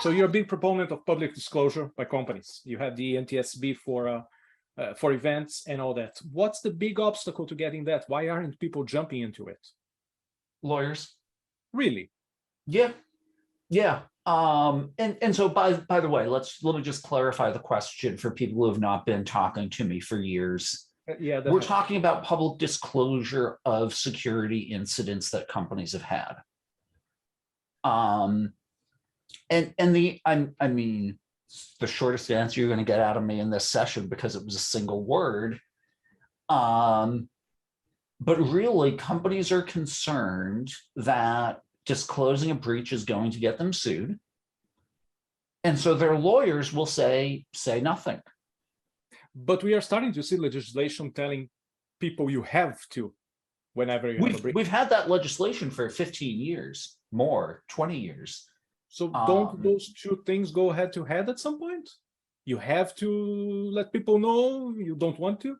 So you're a big proponent of public disclosure by companies. You have the NTSB for events and all that. What's the big obstacle to getting that? Why aren't people jumping into it? Lawyers. Really? Yeah. Yeah. And so by the way, let me just clarify the question for people who have not been talking to me for years. Yeah, we're talking about public disclosure of security incidents that companies have had. I mean, the shortest answer you're going to get out of me in this session, because it was a single word. But really, companies are concerned that disclosing a breach is going to get them sued. And so their lawyers will say nothing. But we are starting to see legislation telling people you have to, whenever you have a breach. We've had that legislation for 15 years, more, 20 years. So don't those two things go head to head at some point? You have to let people know, you don't want to?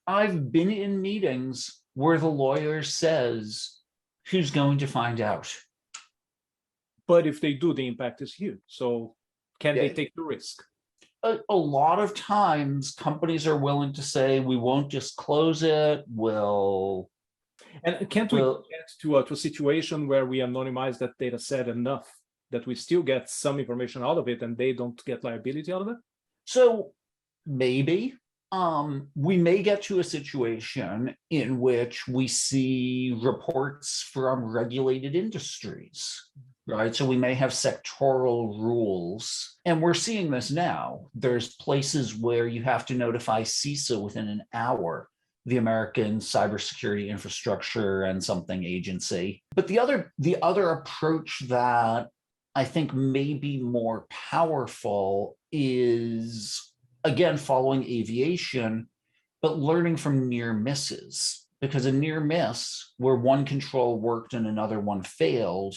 I've been in meetings where the lawyer says, who's going to find out? But if they do, the impact is huge. So can they take the risk? A lot of times companies are willing to say, we won't disclose it, And can't we get to a situation where we anonymize that data set enough that we still get some information out of it and they don't get liability out of it? So maybe we may get to a situation in which we see reports from regulated industries, right? So we may have sectoral rules, and we're seeing this now. There's places where you have to notify CISA within an hour, the American Cybersecurity Infrastructure and something agency. But the other approach that I think may be more powerful is, again, following aviation, but learning from near misses. Because a near miss where one control worked and another one failed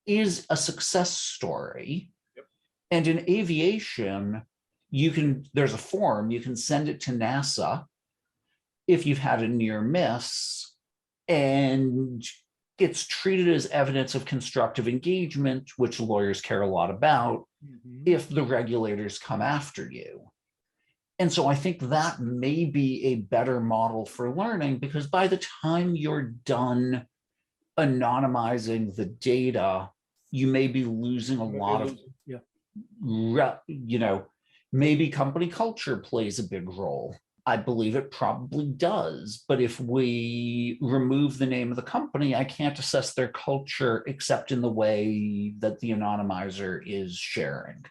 is a success story. Yep. And in aviation, there's a form, you can send it to NASA if you've had a near miss, and it's treated as evidence of constructive engagement, which lawyers care a lot about, if the regulators come after you. And so I think that may be a better model for learning, because by the time you're done anonymizing the data, you may be losing a lot of, maybe company culture plays a big role. I believe it probably does. But if we remove the name of the company, I can't assess their culture except in the way that the anonymizer is sharing.